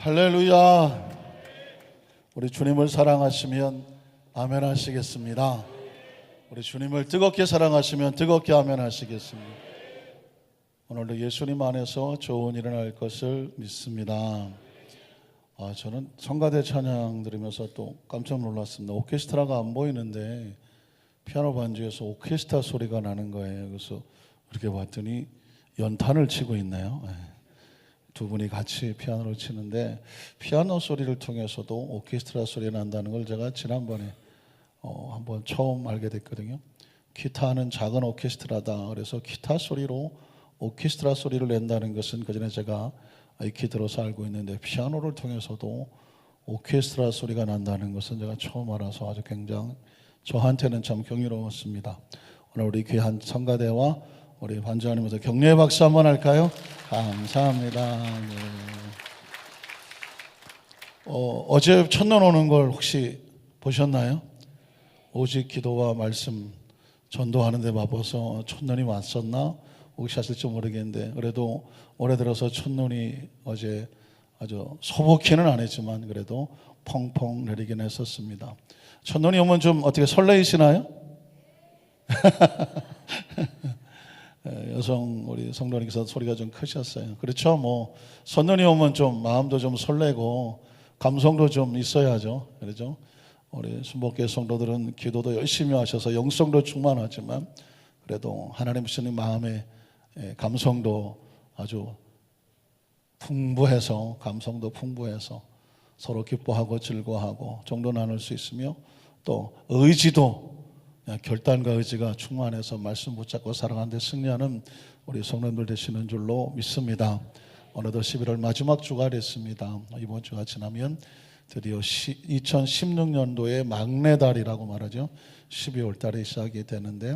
할렐루야. 우리 주님을 사랑하시면 아멘 하시겠습니다. 우리 주님을 뜨겁게 사랑하시면 뜨겁게 아멘 하시겠습니다. 오늘도 예수님 안에서 좋은 일이 날 것을 믿습니다. 저는 성가대 찬양 들으면서 또 깜짝 놀랐습니다. 오케스트라가 안 보이는데 피아노 반주에서 오케스트라 소리가 나는 거예요. 그래서 이렇게 봤더니 연탄을 치고 있네요. 두 분이 같이 피아노를 치는데 피아노 소리를 통해서도 오케스트라 소리가 난다는 걸 제가 지난번에 한번 처음 알게 됐거든요. 기타는 작은 오케스트라다. 그래서 기타 소리로 오케스트라 소리를 낸다는 것은 그전에 제가 익히 들어서 알고 있는데 피아노를 통해서도 오케스트라 소리가 난다는 것은 제가 처음 알아서 아주 굉장히 저한테는 참 경이로웠습니다. 오늘 우리 귀한 성가대와 우리 반주하님께서 격려의 박수 한번 할까요? 감사합니다. 네. 어제 첫눈 오는 걸 혹시 보셨나요? 오직 기도와 말씀 전도하는데 바빠서 첫눈이 왔었나? 혹시 하실지 모르겠는데 그래도 올해 들어서 첫눈이 어제 아주 소복히는 안 했지만 그래도 펑펑 내리긴 했었습니다. 첫눈이 오면 좀 어떻게 설레이시나요? 여성 우리 성도님께서 소리가 좀 크셨어요. 그렇죠? 뭐 첫눈이 오면 좀 마음도 좀 설레고 감성도 좀 있어야죠. 그렇죠? 우리 순복교회 성도들은 기도도 열심히 하셔서 영성도 충만하지만 그래도 하나님 주시는 마음의 감성도 아주 풍부해서 감성도 풍부해서 서로 기뻐하고 즐거워하고 정도 나눌 수 있으며 또 의지도 결단과 의지가 충만해서 말씀 붙잡고 살아가는 데 승리하는 우리 성도님들 되시는 줄로 믿습니다. 어느덧 11월 마지막 주가 됐습니다. 이번 주가 지나면 드디어 2016년도의 막내달이라고 말하죠. 12월 달에 시작이 되는데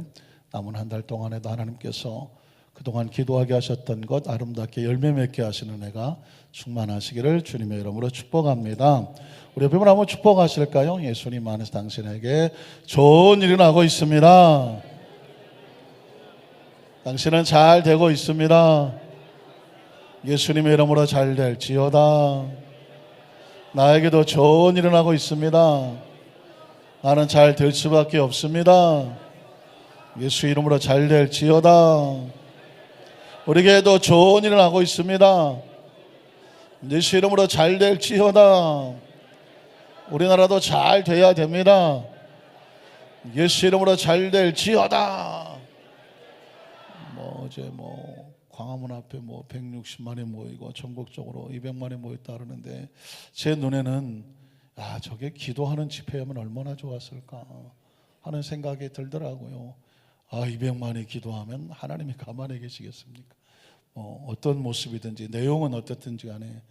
남은 한 달 동안에도 하나님께서 그동안 기도하게 하셨던 것 아름답게 열매 맺게 하시는 은혜가 충만하시기를 주님의 이름으로 축복합니다. 우리 옆에 분 한번 축복하실까요? 예수님 안에서 당신에게 좋은 일이 나고 있습니다. 당신은 잘 되고 있습니다. 예수님의 이름으로 잘 될지어다. 나에게도 좋은 일이 나고 있습니다. 나는 잘 될 수밖에 없습니다. 예수 이름으로 잘 될지어다. 우리에게도 좋은 일이 나고 있습니다. 예수 이름으로 잘 될지어다. 우리나라도 잘 돼야 됩니다. 예수 이름으로 잘 될지어다. 어제 광화문 앞에 160만이 모이고 전국적으로 200만이 모였다 그러는데 제 눈에는 저게 기도하는 집회하면 얼마나 좋았을까 하는 생각이 들더라고요. 200만이 기도하면 하나님이 가만히 계시겠습니까? 어떤 모습이든지 내용은 어떻든지 간에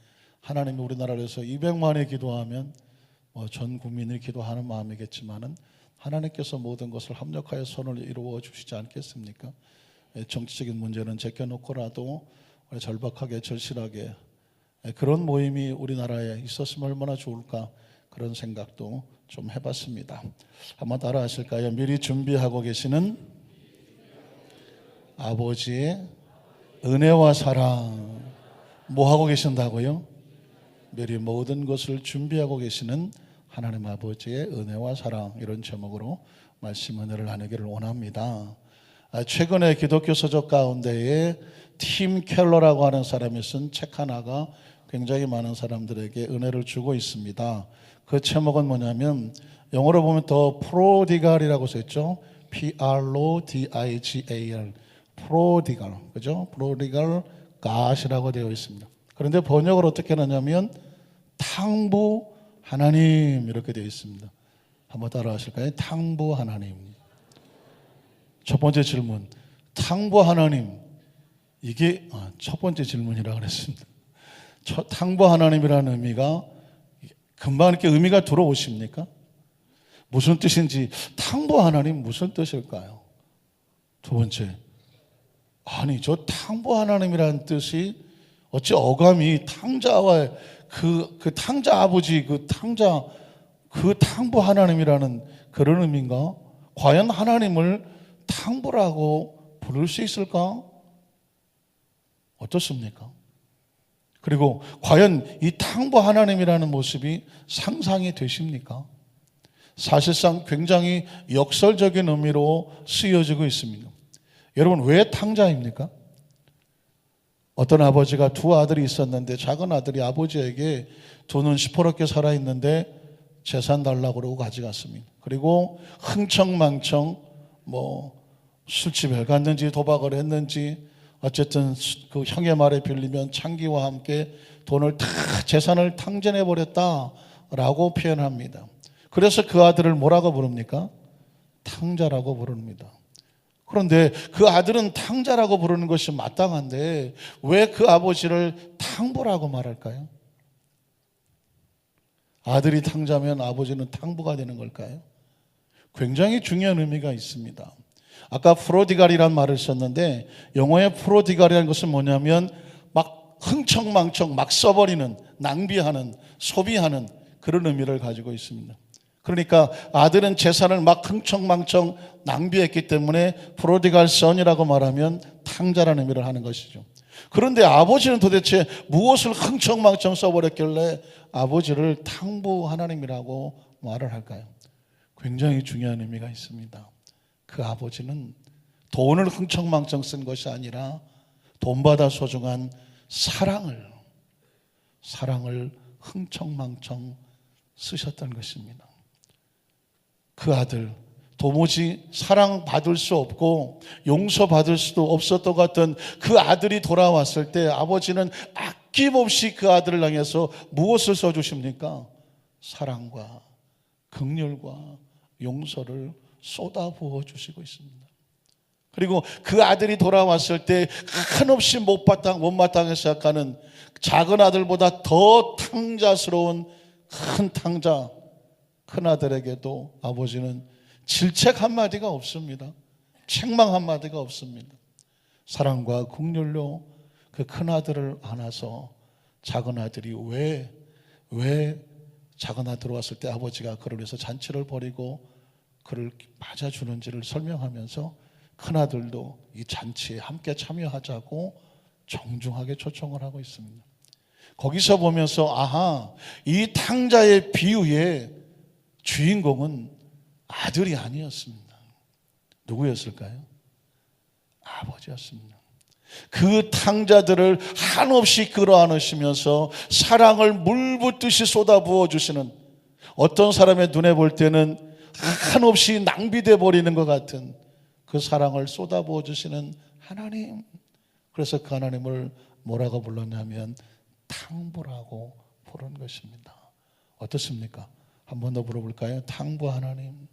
하나님이 우리나라에서 200만이 기도하면 전 국민이 기도하는 마음이겠지만은 하나님께서 모든 것을 합력하여 선을 이루어 주시지 않겠습니까? 정치적인 문제는 제껴놓고라도 절박하게 절실하게 그런 모임이 우리나라에 있었으면 얼마나 좋을까 그런 생각도 좀 해봤습니다. 한번 따라 하실까요? 미리 준비하고 계시는 아버지의 은혜와 사랑 뭐 하고 계신다고요? 미리 모든 것을 준비하고 계시는 하나님 아버지의 은혜와 사랑 이런 제목으로 말씀 은혜를 나누기를 원합니다. 최근에 기독교 서적 가운데에 팀 켈러라고 하는 사람이 쓴 책 하나가 굉장히 많은 사람들에게 은혜를 주고 있습니다. 그 제목은 뭐냐면 영어로 보면 더 프로디갈이라고 써있죠. Prodigal 프로디갈, 그죠? 프로디갈 갓이라고 되어 있습니다. 그런데 번역을 어떻게 하냐면 탕부 하나님 이렇게 되어 있습니다. 한번 따라 하실까요? 탕부 하나님. 첫 번째 질문, 탕부 하나님 이게 첫 번째 질문이라고 그랬습니다. 탕부 하나님이라는 의미가 금방 이렇게 의미가 들어오십니까? 무슨 뜻인지 탕부 하나님 무슨 뜻일까요? 두 번째, 저 탕부 하나님이라는 뜻이 어찌 어감이 탕자와 그 탕자 아버지 그 탕부 하나님이라는 그런 의미인가? 과연 하나님을 탕부라고 부를 수 있을까? 어떻습니까? 그리고 과연 이 탕부 하나님이라는 모습이 상상이 되십니까? 사실상 굉장히 역설적인 의미로 쓰여지고 있습니다. 여러분, 왜 탕자입니까? 어떤 아버지가 두 아들이 있었는데 작은 아들이 아버지에게 돈은 시퍼렇게 살아있는데 재산 달라고 그러고 가져갔습니다. 그리고 흥청망청 술집에 갔는지 도박을 했는지 어쨌든 그 형의 말에 빌리면 창기와 함께 돈을 다 재산을 탕진해버렸다라고 표현합니다. 그래서 그 아들을 뭐라고 부릅니까? 탕자라고 부릅니다. 그런데 그 아들은 탕자라고 부르는 것이 마땅한데 왜 그 아버지를 탕부라고 말할까요? 아들이 탕자면 아버지는 탕부가 되는 걸까요? 굉장히 중요한 의미가 있습니다. 아까 프로디갈이라는 말을 썼는데 영어의 프로디갈이라는 것은 뭐냐면 막 흥청망청 막 써버리는, 낭비하는, 소비하는 그런 의미를 가지고 있습니다. 그러니까 아들은 재산을 막 흥청망청 낭비했기 때문에 프로디갈 선이라고 말하면 탕자라는 의미를 하는 것이죠. 그런데 아버지는 도대체 무엇을 흥청망청 써버렸길래 아버지를 탕부 하나님이라고 말을 할까요? 굉장히 중요한 의미가 있습니다. 그 아버지는 돈을 흥청망청 쓴 것이 아니라 돈보다 소중한 사랑을 흥청망청 쓰셨던 것입니다. 그 아들, 도무지 사랑받을 수 없고 용서받을 수도 없었던 것 같은 그 아들이 돌아왔을 때 아버지는 아낌없이 그 아들을 향해서 무엇을 써주십니까? 사랑과 긍휼과 용서를 쏟아부어 주시고 있습니다. 그리고 그 아들이 돌아왔을 때 한없이 못마땅하게 생각하는 작은 아들보다 더 탕자스러운 큰 탕자, 큰 아들에게도 아버지는 질책 한마디가 없습니다. 책망 한마디가 없습니다. 사랑과 긍휼로 그 큰 아들을 안아서 작은 아들이 왜 작은 아들 왔을 때 아버지가 그를 위해서 잔치를 벌이고 그를 맞아주는지를 설명하면서 큰아들도 이 잔치에 함께 참여하자고 정중하게 초청을 하고 있습니다. 거기서 보면서 아하, 이 탕자의 비유의 주인공은 아들이 아니었습니다. 누구였을까요? 아버지였습니다. 그 탕자들을 한없이 끌어안으시면서 사랑을 물붓듯이 쏟아부어 주시는, 어떤 사람의 눈에 볼 때는 한없이 낭비돼 버리는 것 같은 그 사랑을 쏟아부어 주시는 하나님. 그래서 그 하나님을 뭐라고 불렀냐면 탕부라고 부른 것입니다. 어떻습니까? 한 번 더 물어볼까요? 탕부 하나님.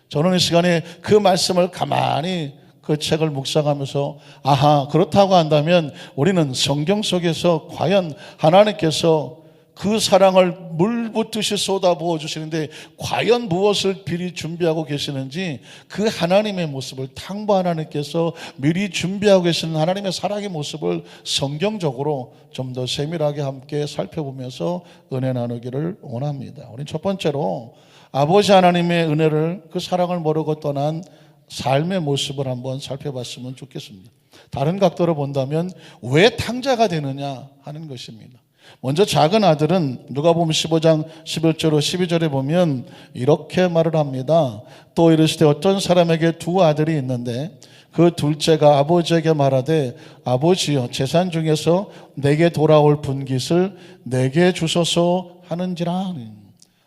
저는 이 시간에 그 말씀을 가만히 그 책을 묵상하면서 아하, 그렇다고 한다면 우리는 성경 속에서 과연 하나님께서 그 사랑을 물붓듯이 쏟아부어 주시는데 과연 무엇을 미리 준비하고 계시는지, 그 하나님의 모습을, 탕부 하나님께서 미리 준비하고 계시는 하나님의 사랑의 모습을 성경적으로 좀 더 세밀하게 함께 살펴보면서 은혜 나누기를 원합니다. 우린 첫 번째로 아버지 하나님의 은혜를, 그 사랑을 모르고 떠난 삶의 모습을 한번 살펴봤으면 좋겠습니다. 다른 각도로 본다면 왜 탕자가 되느냐 하는 것입니다. 먼저 작은 아들은 누가복음 15장 11절로 12절에 보면 이렇게 말을 합니다. 또 이르시되 어떤 사람에게 두 아들이 있는데 그 둘째가 아버지에게 말하되 아버지여, 재산 중에서 내게 돌아올 분깃을 내게 주소서 하는지라.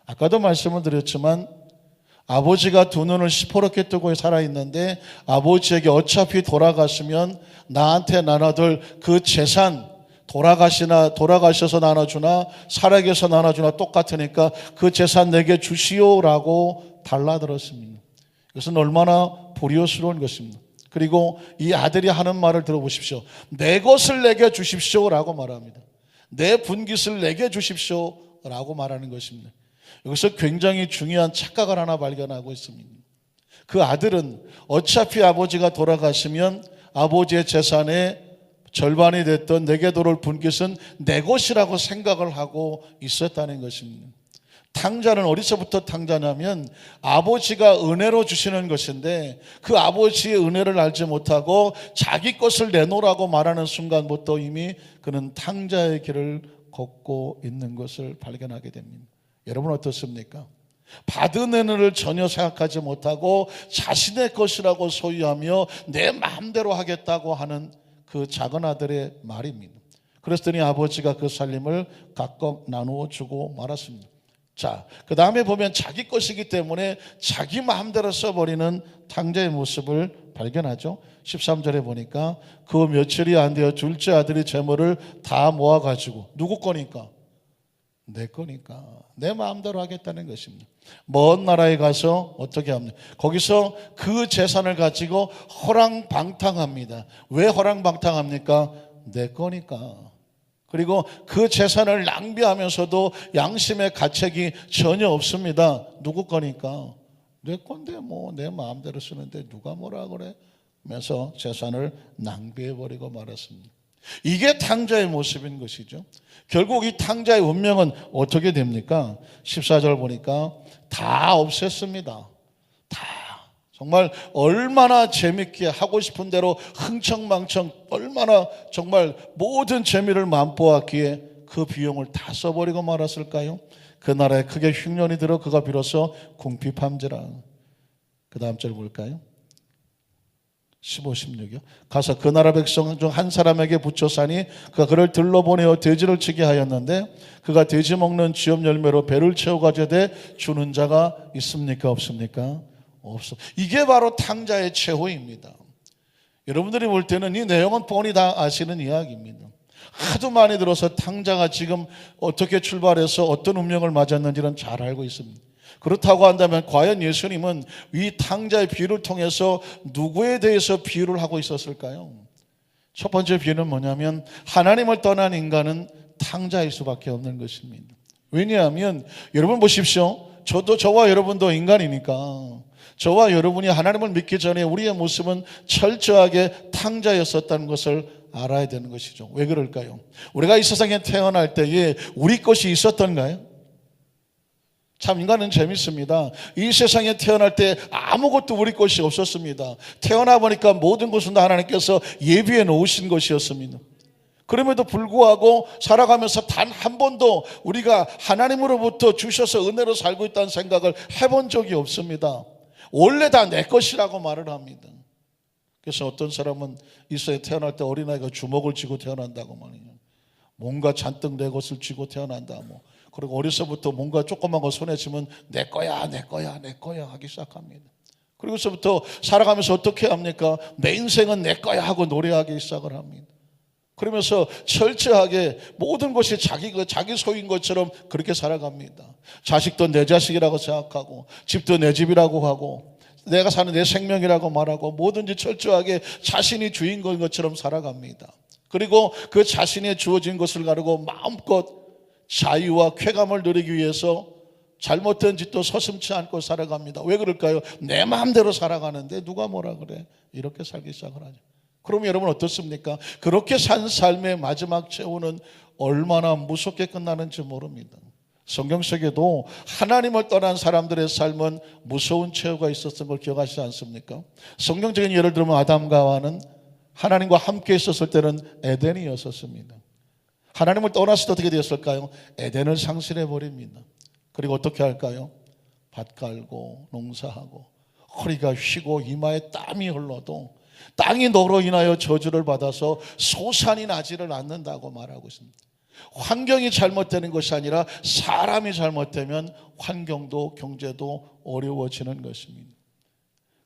아까도 말씀을 드렸지만 아버지가 두 눈을 시퍼렇게 뜨고 살아있는데 아버지에게 어차피 돌아가시면 나한테 나눠둘 그 재산, 돌아가셔서 나눠주나 살아계셔서 나눠주나 똑같으니까 그 재산 내게 주시오라고 달라들었습니다. 이것은 얼마나 불효스러운 것입니다. 그리고 이 아들이 하는 말을 들어보십시오. 내 것을 내게 주십시오라고 말합니다. 내 분깃을 내게 주십시오라고 말하는 것입니다. 여기서 굉장히 중요한 착각을 하나 발견하고 있습니다. 그 아들은 어차피 아버지가 돌아가시면 아버지의 재산의 절반이 됐던 내게 돌아올 분깃은 내 것이라고 생각을 하고 있었다는 것입니다. 탕자는 어디서부터 탕자냐면 아버지가 은혜로 주시는 것인데 그 아버지의 은혜를 알지 못하고 자기 것을 내놓으라고 말하는 순간부터 이미 그는 탕자의 길을 걷고 있는 것을 발견하게 됩니다. 여러분 어떻습니까? 받은 은혜를 전혀 생각하지 못하고 자신의 것이라고 소유하며 내 마음대로 하겠다고 하는 그 작은 아들의 말입니다. 그랬더니 아버지가 그 살림을 각각 나누어 주고 말았습니다. 자, 그 다음에 보면 자기 것이기 때문에 자기 마음대로 써버리는 탕자의 모습을 발견하죠. 13절에 보니까 그 며칠이 안 되어 둘째 아들이 재물을 다 모아가지고 누구 거니까? 내 거니까 내 마음대로 하겠다는 것입니다. 먼 나라에 가서 어떻게 합니까? 거기서 그 재산을 가지고 허랑방탕합니다. 왜 허랑방탕합니까? 내 거니까. 그리고 그 재산을 낭비하면서도 양심의 가책이 전혀 없습니다. 누구 거니까? 내 건데 뭐 내 마음대로 쓰는데 누가 뭐라 그래? 하면서 재산을 낭비해버리고 말았습니다. 이게 탕자의 모습인 것이죠. 결국 이 탕자의 운명은 어떻게 됩니까? 14절 보니까 다 없앴습니다. 다. 정말 얼마나 재밌게 하고 싶은 대로 흥청망청 얼마나 정말 모든 재미를 맛보았기에 그 비용을 다 써버리고 말았을까요? 그 나라에 크게 흉년이 들어 그가 비로소 궁핍함지라. 그 다음 절 볼까요? 15, 16이요. 가서 그 나라 백성 중 한 사람에게 붙여 싸니 그가 그를 들러보내어 돼지를 치게 하였는데 그가 돼지 먹는 쥐염 열매로 배를 채워 가져되 주는 자가 있습니까? 없습니까? 없어. 이게 바로 탕자의 최후입니다. 여러분들이 볼 때는 이 내용은 뻔히 다 아시는 이야기입니다. 하도 많이 들어서 탕자가 지금 어떻게 출발해서 어떤 운명을 맞았는지는 잘 알고 있습니다. 그렇다고 한다면 과연 예수님은 이 탕자의 비유를 통해서 누구에 대해서 비유를 하고 있었을까요? 첫 번째 비유는 뭐냐면 하나님을 떠난 인간은 탕자일 수밖에 없는 것입니다. 왜냐하면 여러분 보십시오. 저와 여러분도 인간이니까 저와 여러분이 하나님을 믿기 전에 우리의 모습은 철저하게 탕자였었다는 것을 알아야 되는 것이죠. 왜 그럴까요? 우리가 이 세상에 태어날 때에 우리 것이 있었던가요? 참 인간은 재밌습니다. 이 세상에 태어날 때 아무것도 우리 것이 없었습니다. 태어나 보니까 모든 것은 다 하나님께서 예비해 놓으신 것이었습니다. 그럼에도 불구하고 살아가면서 단 한 번도 우리가 하나님으로부터 주셔서 은혜로 살고 있다는 생각을 해본 적이 없습니다. 원래 다 내 것이라고 말을 합니다. 그래서 어떤 사람은 이 세상에 태어날 때 어린아이가 주먹을 쥐고 태어난다고 말이에요. 뭔가 잔뜩 내 것을 쥐고 태어난다. 그리고 어려서부터 뭔가 조그만 거 손에 쥐면 내 거야, 내 거야, 내 거야 하기 시작합니다. 그리고서부터 살아가면서 어떻게 합니까? 내 인생은 내 거야 하고 노래하기 시작을 합니다. 그러면서 철저하게 모든 것이 자기 소유인 것처럼 그렇게 살아갑니다. 자식도 내 자식이라고 생각하고 집도 내 집이라고 하고 내가 사는 내 생명이라고 말하고 뭐든지 철저하게 자신이 주인공인 것처럼 살아갑니다. 그리고 그 자신의 주어진 것을 가지고 마음껏 자유와 쾌감을 누리기 위해서 잘못된 짓도 서슴지 않고 살아갑니다. 왜 그럴까요? 내 마음대로 살아가는데 누가 뭐라 그래? 이렇게 살기 시작을 하죠. 그럼 여러분 어떻습니까? 그렇게 산 삶의 마지막 최후는 얼마나 무섭게 끝나는지 모릅니다. 성경 속에도 하나님을 떠난 사람들의 삶은 무서운 최후가 있었던 걸 기억하시지 않습니까? 성경적인 예를 들면 아담과 하와는 하나님과 함께 있었을 때는 에덴이었었습니다. 하나님을 떠났을 때 어떻게 되었을까요? 에덴을 상실해버립니다. 그리고 어떻게 할까요? 밭 갈고 농사하고 허리가 휘고 이마에 땀이 흘러도 땅이 너로 인하여 저주를 받아서 소산이 나지를 않는다고 말하고 있습니다. 환경이 잘못되는 것이 아니라 사람이 잘못되면 환경도 경제도 어려워지는 것입니다.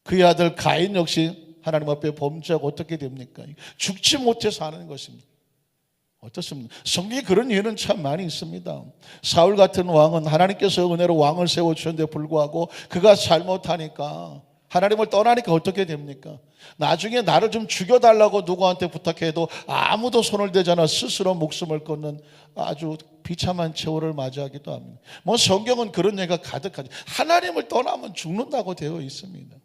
그의 아들 가인 역시 하나님 앞에 범죄하고 어떻게 됩니까? 죽지 못해 사는 것입니다. 어떻습니까? 성경에 그런 예는 참 많이 있습니다. 사울 같은 왕은 하나님께서 은혜로 왕을 세워주셨는데 불구하고 그가 잘못하니까 하나님을 떠나니까 어떻게 됩니까? 나중에 나를 좀 죽여달라고 누구한테 부탁해도 아무도 손을 대지 않아 스스로 목숨을 끊는 아주 비참한 최후를 맞이하기도 합니다. 성경은 그런 예가 가득하죠. 하나님을 떠나면 죽는다고 되어 있습니다.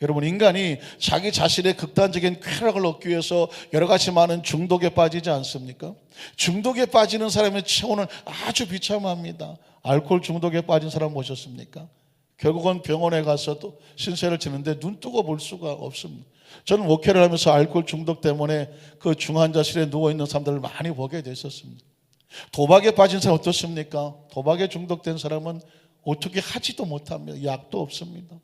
여러분, 인간이 자기 자신의 극단적인 쾌락을 얻기 위해서 여러 가지 많은 중독에 빠지지 않습니까? 중독에 빠지는 사람의 체온은 아주 비참합니다. 알코올 중독에 빠진 사람 보셨습니까? 결국은 병원에 가서도 신세를 지는데 눈 뜨고 볼 수가 없습니다. 저는 목회를 하면서 알코올 중독 때문에 그 중환자실에 누워있는 사람들을 많이 보게 됐었습니다. 도박에 빠진 사람 어떻습니까? 도박에 중독된 사람은 어떻게 하지도 못합니다. 약도 없습니다.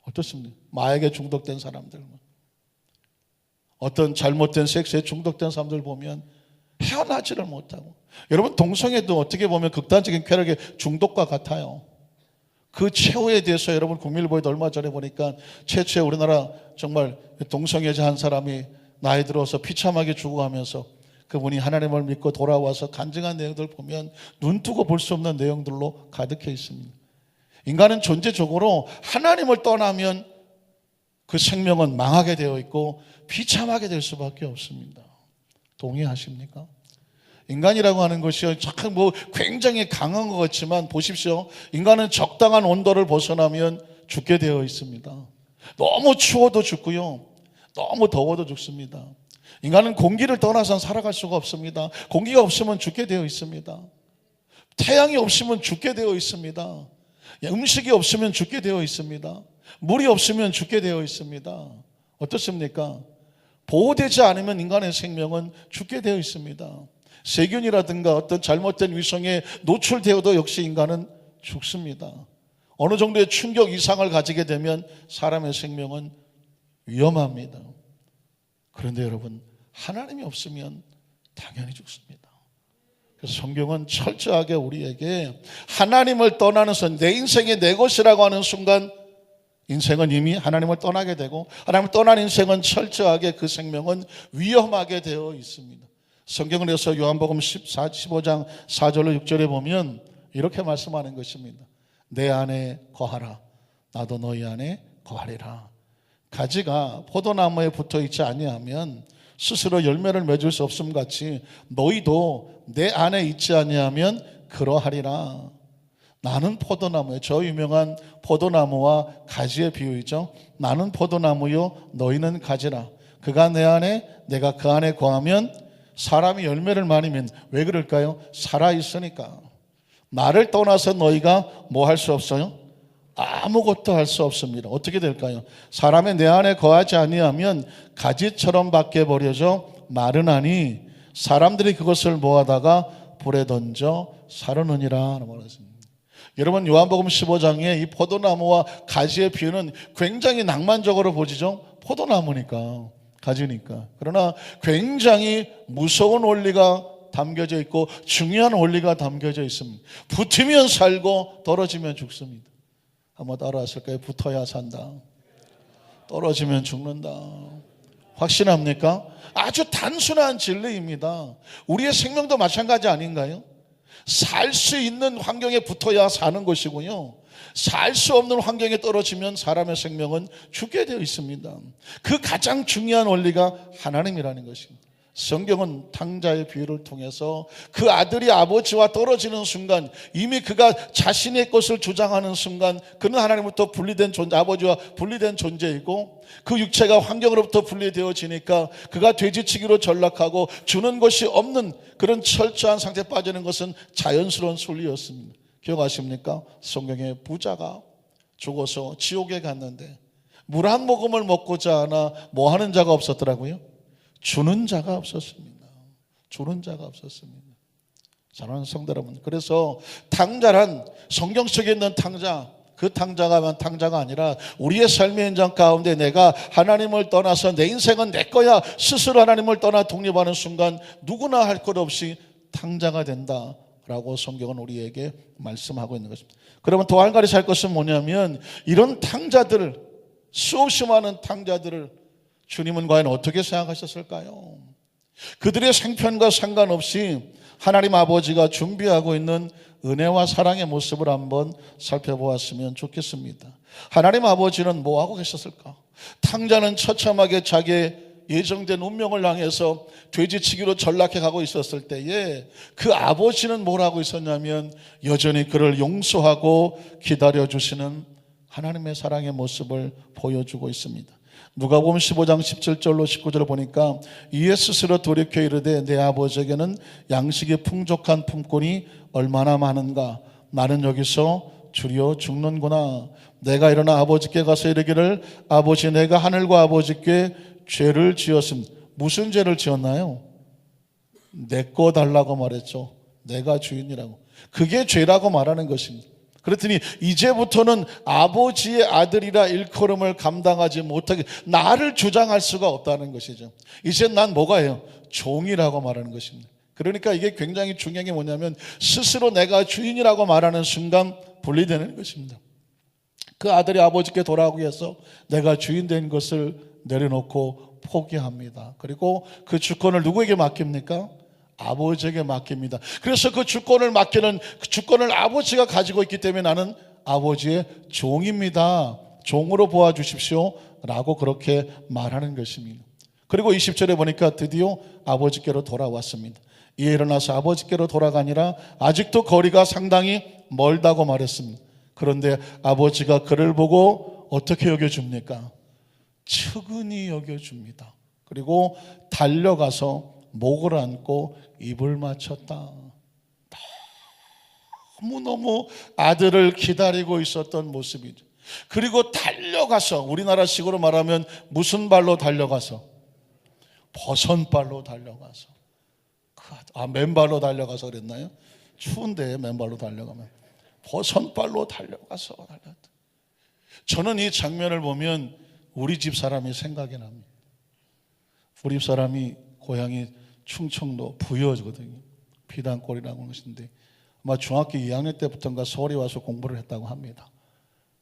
어떻습니까? 마약에 중독된 사람들, 어떤 잘못된 섹스에 중독된 사람들 보면 헤어나지를 못하고, 여러분, 동성애도 어떻게 보면 극단적인 쾌락의 중독과 같아요. 그 최후에 대해서 여러분, 국민일보에도 얼마 전에 보니까 최초의 우리나라 정말 동성애자 한 사람이 나이 들어서 비참하게 죽어가면서 그분이 하나님을 믿고 돌아와서 간증한 내용들을 보면 눈 뜨고 볼 수 없는 내용들로 가득해 있습니다. 인간은 존재적으로 하나님을 떠나면 그 생명은 망하게 되어 있고 비참하게 될 수밖에 없습니다. 동의하십니까? 인간이라고 하는 것이 잠깐 굉장히 강한 것 같지만 보십시오. 인간은 적당한 온도를 벗어나면 죽게 되어 있습니다. 너무 추워도 죽고요, 너무 더워도 죽습니다. 인간은 공기를 떠나서 살아갈 수가 없습니다. 공기가 없으면 죽게 되어 있습니다. 태양이 없으면 죽게 되어 있습니다. 음식이 없으면 죽게 되어 있습니다. 물이 없으면 죽게 되어 있습니다. 어떻습니까? 보호되지 않으면 인간의 생명은 죽게 되어 있습니다. 세균이라든가 어떤 잘못된 위성에 노출되어도 역시 인간은 죽습니다. 어느 정도의 충격 이상을 가지게 되면 사람의 생명은 위험합니다. 그런데 여러분, 하나님이 없으면 당연히 죽습니다. 그래서 성경은 철저하게 우리에게 하나님을 떠나는 선, 내 인생이 내 것이라고 하는 순간 인생은 이미 하나님을 떠나게 되고, 하나님을 떠난 인생은 철저하게 그 생명은 위험하게 되어 있습니다. 성경을 해서 요한복음 15장 4절로 6절에 보면 이렇게 말씀하는 것입니다. 내 안에 거하라, 나도 너희 안에 거하리라. 가지가 포도나무에 붙어 있지 아니하면 스스로 열매를 맺을 수 없음 같이 너희도 내 안에 있지 아니하면 그러하리라. 나는 포도나무요, 저 유명한 포도나무와 가지의 비유이죠. 나는 포도나무요, 너희는 가지라. 그가 내 안에, 내가 그 안에 거하면 사람이 열매를 많이 맺는. 왜 그럴까요? 살아있으니까. 나를 떠나서 너희가 뭐 할 수 없어요? 아무것도 할 수 없습니다. 어떻게 될까요? 사람의 내 안에 거하지 아니하면 가지처럼 밖에 버려져 마르나니 사람들이 그것을 모아다가 불에 던져 사르느니라 라고 말했습니다. 여러분, 요한복음 15장에 이 포도나무와 가지의 비유는 굉장히 낭만적으로 보이죠. 포도나무니까, 가지니까. 그러나 굉장히 무서운 원리가 담겨져 있고 중요한 원리가 담겨져 있습니다. 붙으면 살고 떨어지면 죽습니다. 한번 따라하실까요? 붙어야 산다, 떨어지면 죽는다. 확신합니까? 아주 단순한 진리입니다. 우리의 생명도 마찬가지 아닌가요? 살 수 있는 환경에 붙어야 사는 것이고요, 살 수 없는 환경에 떨어지면 사람의 생명은 죽게 되어 있습니다. 그 가장 중요한 원리가 하나님이라는 것입니다. 성경은 탕자의 비유를 통해서 그 아들이 아버지와 떨어지는 순간, 이미 그가 자신의 것을 주장하는 순간 그는 하나님부터 분리된 존재, 아버지와 분리된 존재이고, 그 육체가 환경으로부터 분리되어지니까 그가 돼지치기로 전락하고 주는 것이 없는 그런 철저한 상태에 빠지는 것은 자연스러운 순리였습니다. 기억하십니까? 성경에 부자가 죽어서 지옥에 갔는데 물 한 모금을 먹고자 하나 뭐 하는 자가 없었더라고요? 주는 자가 없었습니다. 주는 자가 없었습니다. 사랑하는 성도 여러분, 그래서 탕자란 성경 속에 있는 탕자, 그 탕자가 탕자가 아니라 우리의 삶의 현장 가운데 내가 하나님을 떠나서 내 인생은 내 거야 스스로 하나님을 떠나 독립하는 순간 누구나 할 것 없이 탕자가 된다라고 성경은 우리에게 말씀하고 있는 것입니다. 그러면 더 한 가지 살 것은 뭐냐면, 이런 탕자들을, 수없이 많은 탕자들을 주님은 과연 어떻게 생각하셨을까요? 그들의 생편과 상관없이 하나님 아버지가 준비하고 있는 은혜와 사랑의 모습을 한번 살펴보았으면 좋겠습니다. 하나님 아버지는 뭐하고 계셨을까? 탕자는 처참하게 자기의 예정된 운명을 향해서 돼지치기로 전락해 가고 있었을 때에 그 아버지는 뭘 하고 있었냐면 여전히 그를 용서하고 기다려주시는 하나님의 사랑의 모습을 보여주고 있습니다. 누가복음 15장 17절로 19절을 보니까 이에 스스로 돌이켜 이르되 내 아버지에게는 양식이 풍족한 품꾼이 얼마나 많은가. 나는 여기서 주려 죽는구나. 내가 일어나 아버지께 가서 이르기를 아버지 내가 하늘과 아버지께 죄를 지었음. 무슨 죄를 지었나요? 내 거 달라고 말했죠. 내가 주인이라고. 그게 죄라고 말하는 것입니다. 그랬더니 이제부터는 아버지의 아들이라 일컬음을 감당하지 못하게 나를 주장할 수가 없다는 것이죠. 이제 난 뭐가 해요? 종이라고 말하는 것입니다. 그러니까 이게 굉장히 중요한 게 뭐냐면 스스로 내가 주인이라고 말하는 순간 분리되는 것입니다. 그 아들이 아버지께 돌아오기 위해서 내가 주인 된 것을 내려놓고 포기합니다. 그리고 그 주권을 누구에게 맡깁니까? 아버지에게 맡깁니다. 그래서 그 주권을 맡기는 그 주권을 아버지가 가지고 있기 때문에 나는 아버지의 종입니다. 종으로 보아 주십시오 라고 그렇게 말하는 것입니다. 그리고 20절에 보니까 드디어 아버지께로 돌아왔습니다. 이에 일어나서 아버지께로 돌아가니라 아직도 거리가 상당히 멀다고 말했습니다. 그런데 아버지가 그를 보고 어떻게 여겨줍니까? 측은히 여겨줍니다. 그리고 달려가서 목을 안고 입을 맞췄다. 너무너무 아들을 기다리고 있었던 모습이죠. 그리고 달려가서 우리나라식으로 말하면 무슨 발로 달려가서? 버선발로 달려가서. 맨발로 달려가서 그랬나요? 추운데 맨발로 달려가면 버선발로 달려가서 달렸다. 저는 이 장면을 보면 우리 집 사람이 생각이 납니다. 우리 집 사람이 고향이 충청도 부여거든요. 피단골이라고 하는 것인데 아마 중학교 2학년 때부터인가 서울에 와서 공부를 했다고 합니다.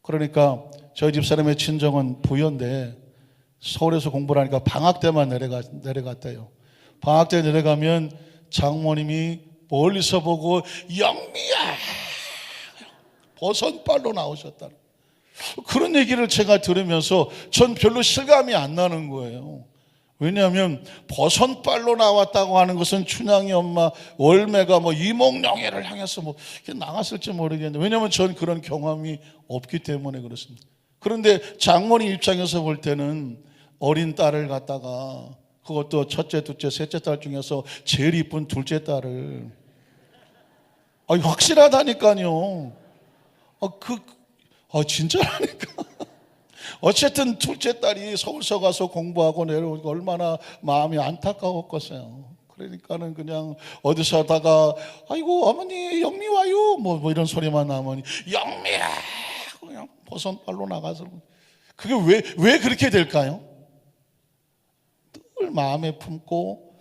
그러니까 저희 집 사람의 친정은 부여인데 서울에서 공부를 하니까 방학 때만 내려갔대요. 방학 때 내려가면 장모님이 멀리서 보고 영미야 버선발로 나오셨다. 그런 얘기를 제가 들으면서 전 별로 실감이 안 나는 거예요. 왜냐하면 버선발로 나왔다고 하는 것은 춘향이 엄마 월매가 이몽룡이를 향해서 나갔을지 모르겠는데 왜냐하면 전 그런 경험이 없기 때문에 그렇습니다. 그런데 장모님 입장에서 볼 때는 어린 딸을 갖다가 그것도 첫째, 둘째, 셋째 딸 중에서 제일 이쁜 둘째 딸을 확실하다니까요. 진짜라니까. 어쨌든 둘째 딸이 서울서 가서 공부하고 내려오니까 얼마나 마음이 안타까웠겠어요. 그러니까는 그냥 어디서 하다가 아이고 어머니 영미 와요 뭐 이런 소리만 나면 영미야 그냥 버선발로 나가서 그게 왜 그렇게 될까요? 늘 마음에 품고